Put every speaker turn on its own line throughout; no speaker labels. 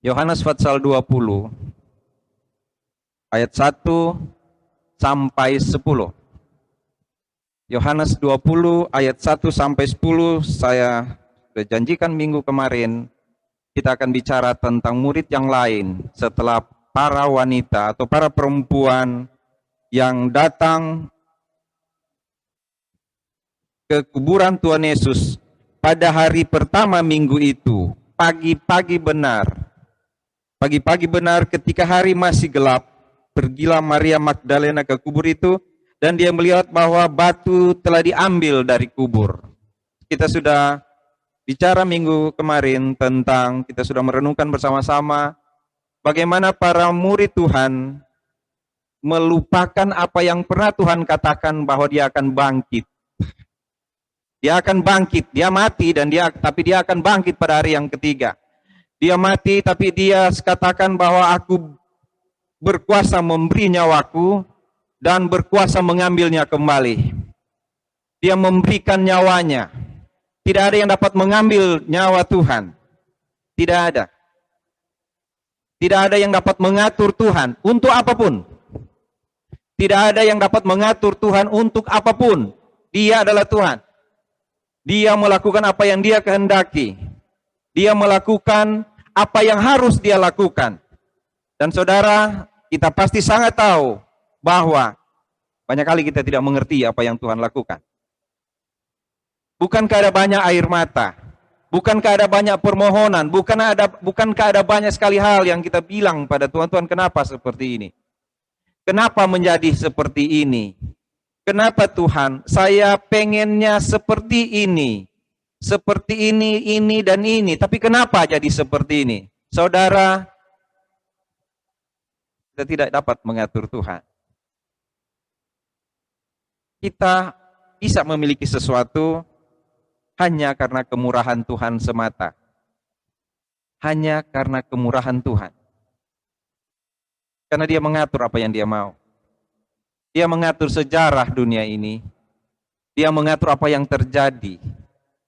Yohanes pasal 20 ayat 1 sampai 10. Yohanes 20 ayat 1 sampai 10, saya sudah janjikan minggu kemarin kita akan bicara tentang murid yang lain setelah para wanita atau para perempuan yang datang ke kuburan Tuhan Yesus pada hari pertama minggu itu, pagi-pagi benar ketika hari masih gelap, pergilah Maria Magdalena ke kubur itu, dan dia melihat bahwa batu telah diambil dari kubur. Kita sudah bicara minggu kemarin tentang, kita sudah merenungkan bersama-sama bagaimana para murid Tuhan melupakan apa yang pernah Tuhan katakan bahwa dia akan bangkit. Dia akan bangkit, dia mati tapi dia akan bangkit pada hari yang ketiga. Dia mati tapi dia katakan bahwa aku berkuasa memberi nyawaku dan berkuasa mengambilnya kembali. Dia memberikan nyawanya. Tidak ada yang dapat mengambil nyawa Tuhan. Tidak ada. Tidak ada yang dapat mengatur Tuhan untuk apapun. Tidak ada yang dapat mengatur Tuhan untuk apapun. Dia adalah Tuhan. Dia melakukan apa yang dia kehendaki. Dia melakukan apa yang harus dia lakukan. Dan saudara, kita pasti sangat tahu bahwa banyak kali kita tidak mengerti apa yang Tuhan lakukan. Bukankah ada banyak air mata? Bukankah ada banyak permohonan? Bukankah ada banyak sekali hal yang kita bilang pada Tuhan, Tuhan kenapa seperti ini? Kenapa menjadi seperti ini? Kenapa Tuhan? Saya pengennya seperti ini. Seperti ini, dan ini. Tapi kenapa jadi seperti ini? Saudara, kita tidak dapat mengatur Tuhan. Kita bisa memiliki sesuatu hanya karena kemurahan Tuhan semata. Hanya karena kemurahan Tuhan. Karena dia mengatur apa yang dia mau. Dia mengatur sejarah dunia ini. Dia mengatur apa yang terjadi.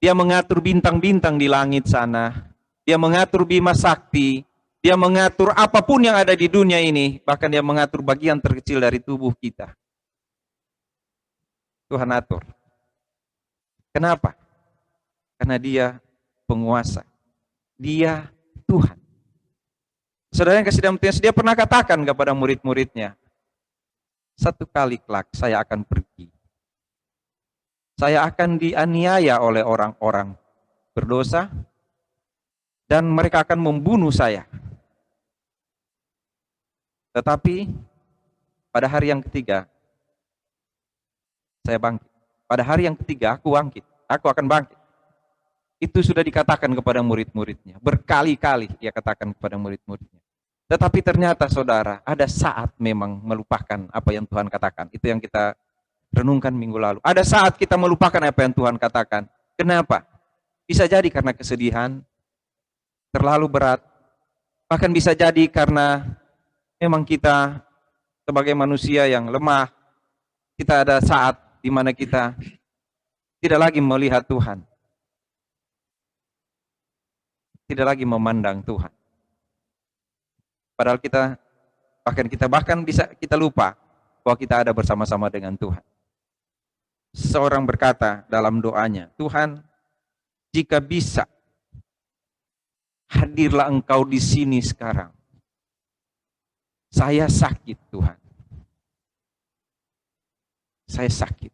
Dia mengatur bintang-bintang di langit sana. Dia mengatur Bima Sakti. Dia mengatur apapun yang ada di dunia ini. Bahkan dia mengatur bagian terkecil dari tubuh kita. Tuhan atur. Kenapa? Karena dia penguasa. Dia Tuhan. Saudara yang kasih dalam Tuhan, dia pernah katakan kepada murid-muridnya, satu kali kelak saya akan pergi. Saya akan dianiaya oleh orang-orang berdosa, dan mereka akan membunuh saya. Tetapi pada hari yang ketiga, saya bangkit. Pada hari yang ketiga aku bangkit. Aku akan bangkit. Itu sudah dikatakan kepada murid-muridnya. Berkali-kali dia katakan kepada murid-muridnya. Tetapi ternyata saudara, ada saat memang melupakan apa yang Tuhan katakan. Itu yang kita renungkan minggu lalu. Ada saat kita melupakan apa yang Tuhan katakan. Kenapa? Bisa jadi karena kesedihan, terlalu berat. Bahkan bisa jadi karena memang kita sebagai manusia yang lemah, kita ada saat di mana kita tidak lagi melihat Tuhan. Tidak lagi memandang Tuhan. Padahal kita bahkan bisa kita lupa bahwa kita ada bersama-sama dengan Tuhan. Seorang berkata dalam doanya, Tuhan, jika bisa, hadirlah Engkau di sini sekarang. Saya sakit, Tuhan. Saya sakit.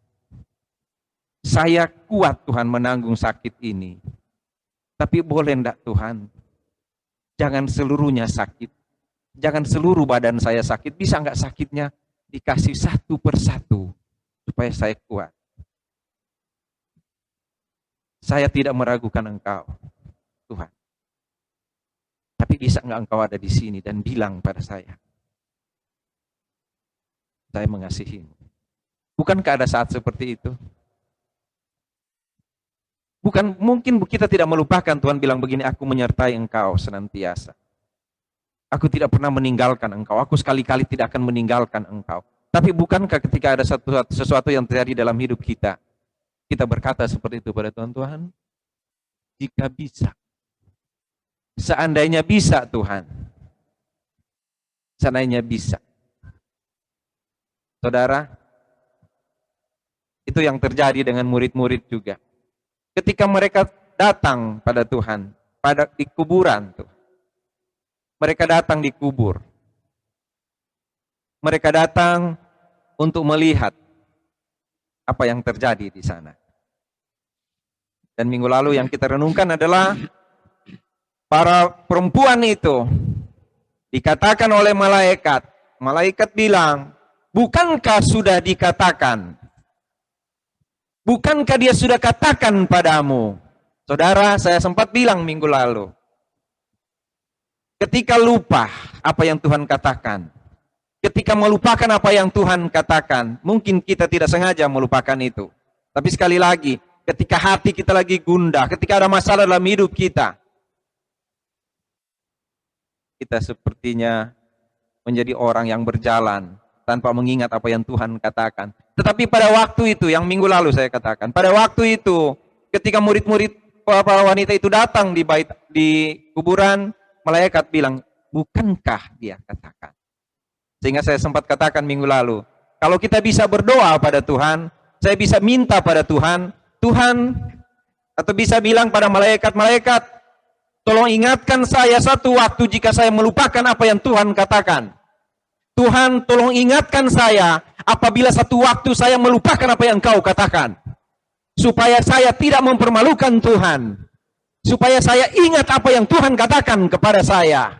Saya kuat, Tuhan, menanggung sakit ini. Tapi boleh enggak, Tuhan? Jangan seluruhnya sakit. Jangan seluruh badan saya sakit. Bisa enggak sakitnya dikasih satu persatu supaya saya kuat. Saya tidak meragukan Engkau, Tuhan. Tapi bisa enggak Engkau ada di sini dan bilang pada saya mengasihimu. Bukankah ada saat seperti itu? Bukan, mungkin kita tidak melupakan Tuhan bilang begini, aku menyertai engkau senantiasa. Aku tidak pernah meninggalkan engkau, aku sekali-kali tidak akan meninggalkan engkau. Tapi bukankah ketika ada sesuatu yang terjadi dalam hidup kita, kita berkata seperti itu pada Tuhan, Tuhan, jika bisa, Seandainya bisa Tuhan. Seandainya bisa. Saudara, itu yang terjadi dengan murid-murid juga. Ketika mereka datang pada Tuhan, di kuburan tuh. Mereka datang di kubur. Mereka datang untuk melihat apa yang terjadi di sana. Dan minggu lalu yang kita renungkan adalah para perempuan itu dikatakan oleh malaikat. Malaikat bilang, bukankah sudah dikatakan? Bukankah dia sudah katakan padamu? Saudara, saya sempat bilang minggu lalu. Ketika lupa apa yang Tuhan katakan. Ketika melupakan apa yang Tuhan katakan. Mungkin kita tidak sengaja melupakan itu. Tapi sekali lagi, ketika hati kita lagi gundah, ketika ada masalah dalam hidup kita, kita sepertinya menjadi orang yang berjalan tanpa mengingat apa yang Tuhan katakan. Tetapi pada waktu itu, yang minggu lalu saya katakan, pada waktu itu, ketika murid-murid para wanita itu datang di kuburan, malaikat bilang, bukankah dia katakan? Sehingga saya sempat katakan minggu lalu, kalau kita bisa berdoa pada Tuhan, saya bisa minta pada Tuhan, atau bisa bilang pada malaikat-malaikat, tolong ingatkan saya satu waktu jika saya melupakan apa yang Tuhan katakan. Tuhan, tolong ingatkan saya apabila satu waktu saya melupakan apa yang Engkau katakan. Supaya saya tidak mempermalukan Tuhan. Supaya saya ingat apa yang Tuhan katakan kepada saya.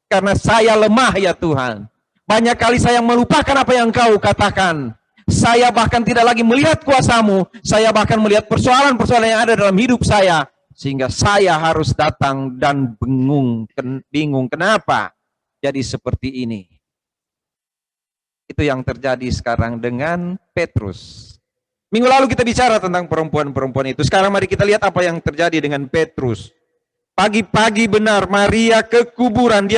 Karena saya lemah ya Tuhan. Banyak kali saya melupakan apa yang Engkau katakan. Saya bahkan tidak lagi melihat kuasa-Mu. Saya bahkan melihat persoalan-persoalan yang ada dalam hidup saya. Sehingga saya harus datang dan bingung kenapa jadi seperti ini. Itu yang terjadi sekarang dengan Petrus. Minggu lalu kita bicara tentang perempuan-perempuan itu. Sekarang mari kita lihat apa yang terjadi dengan Petrus. Pagi-pagi benar Maria ke kuburan.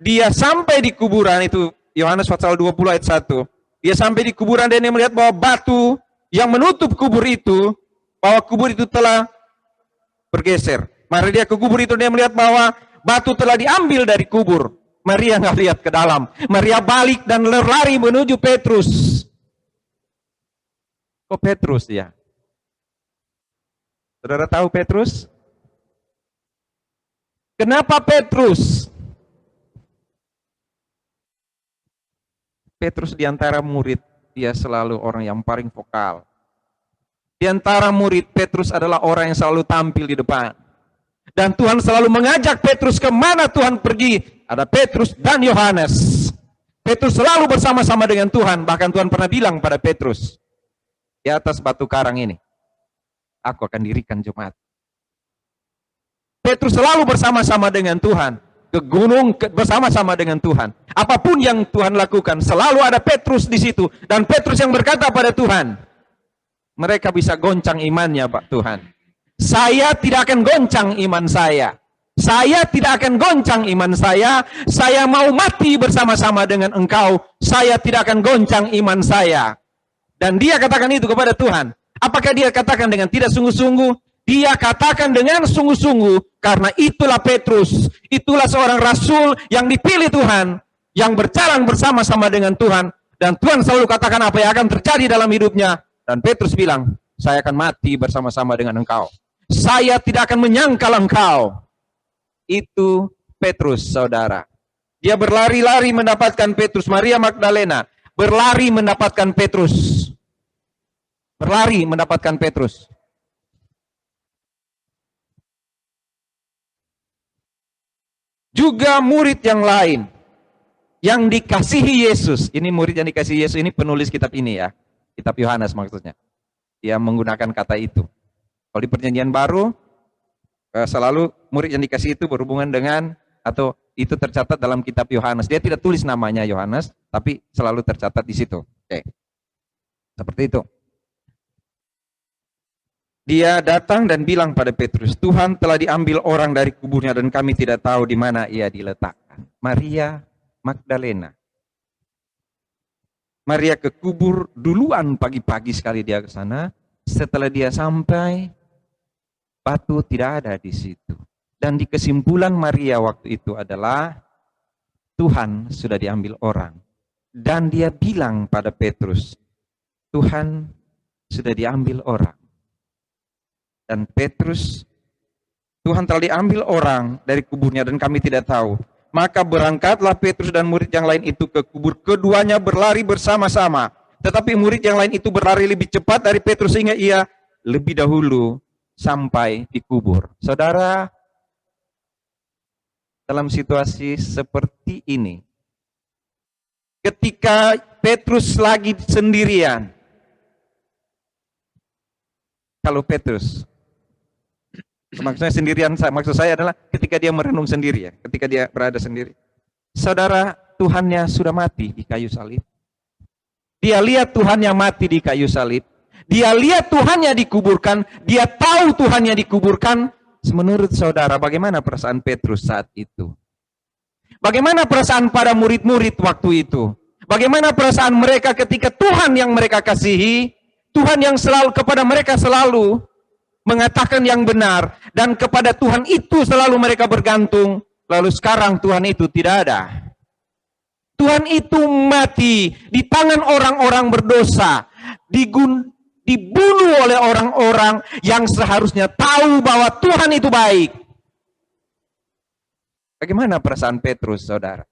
Dia sampai di kuburan itu. Yohanes pasal 20 ayat 1. Dia sampai di kuburan dan dia melihat bahwa batu yang menutup kubur itu, bahwa kubur itu telah bergeser. Maria ke kubur itu dia melihat bahwa batu telah diambil dari kubur. Maria nggak lihat ke dalam. Maria balik dan lari menuju Petrus. Kok Petrus ya? Saudara tahu Petrus? Kenapa Petrus? Petrus di antara murid, dia selalu orang yang paling vokal. Di antara murid, Petrus adalah orang yang selalu tampil di depan. Dan Tuhan selalu mengajak Petrus kemana Tuhan pergi. Ada Petrus dan Yohanes. Petrus selalu bersama-sama dengan Tuhan. Bahkan Tuhan pernah bilang pada Petrus, di atas batu karang ini, aku akan dirikan jemaat. Petrus selalu bersama-sama dengan Tuhan. Ke gunung bersama-sama dengan Tuhan. Apapun yang Tuhan lakukan, selalu ada Petrus di situ. Dan Petrus yang berkata pada Tuhan, mereka bisa goncang imannya Pak Tuhan. Saya tidak akan goncang iman saya. Saya tidak akan goncang iman saya. Saya mau mati bersama-sama dengan Engkau. Saya tidak akan goncang iman saya. Dan dia katakan itu kepada Tuhan. Apakah dia katakan dengan tidak sungguh-sungguh? Dia katakan dengan sungguh-sungguh. Karena itulah Petrus. Itulah seorang rasul yang dipilih Tuhan. Yang berjalan bersama-sama dengan Tuhan. Dan Tuhan selalu katakan apa yang akan terjadi dalam hidupnya. Dan Petrus bilang, saya akan mati bersama-sama dengan engkau. Saya tidak akan menyangkal engkau. Itu Petrus, saudara. Dia berlari-lari mendapatkan Petrus. Maria Magdalena berlari mendapatkan Petrus. Berlari mendapatkan Petrus. Juga murid yang lain yang dikasihi Yesus. Ini murid yang dikasihi Yesus, ini penulis kitab ini ya. Kitab Yohanes maksudnya. Dia menggunakan kata itu. Kalau di Perjanjian Baru, selalu murid yang dikasih itu berhubungan dengan, atau itu tercatat dalam kitab Yohanes. Dia tidak tulis namanya Yohanes, tapi selalu tercatat di situ. Oke. Seperti itu. Dia datang dan bilang pada Petrus, Tuhan telah diambil orang dari kuburnya dan kami tidak tahu di mana ia diletakkan. Maria Magdalena. Maria ke kubur duluan pagi-pagi sekali dia ke sana. Setelah dia sampai, batu tidak ada di situ. Dan di kesimpulan Maria waktu itu adalah Tuhan sudah diambil orang. Dan dia bilang pada Petrus, Tuhan sudah diambil orang. Dan Petrus, Tuhan telah diambil orang dari kuburnya dan kami tidak tahu. Maka berangkatlah Petrus dan murid yang lain itu ke kubur. Keduanya berlari bersama-sama. Tetapi murid yang lain itu berlari lebih cepat dari Petrus sehingga ia lebih dahulu sampai di kubur. Saudara, dalam situasi seperti ini, ketika Petrus lagi sendirian, kalau Petrus, maksudnya sendirian, maksud saya adalah ketika dia merenung sendiri, ya, ketika dia berada sendiri. Saudara, Tuhannya sudah mati di kayu salib. Dia lihat Tuhannya mati di kayu salib. Dia lihat Tuhannya dikuburkan. Dia tahu Tuhannya dikuburkan. Menurut saudara, bagaimana perasaan Petrus saat itu? Bagaimana perasaan para murid-murid waktu itu? Bagaimana perasaan mereka ketika Tuhan yang mereka kasihi, Tuhan yang selalu kepada mereka selalu mengatakan yang benar, dan kepada Tuhan itu selalu mereka bergantung, lalu sekarang Tuhan itu tidak ada. Tuhan itu mati di tangan orang-orang berdosa, dibunuh oleh orang-orang yang seharusnya tahu bahwa Tuhan itu baik. Bagaimana perasaan Petrus, saudara?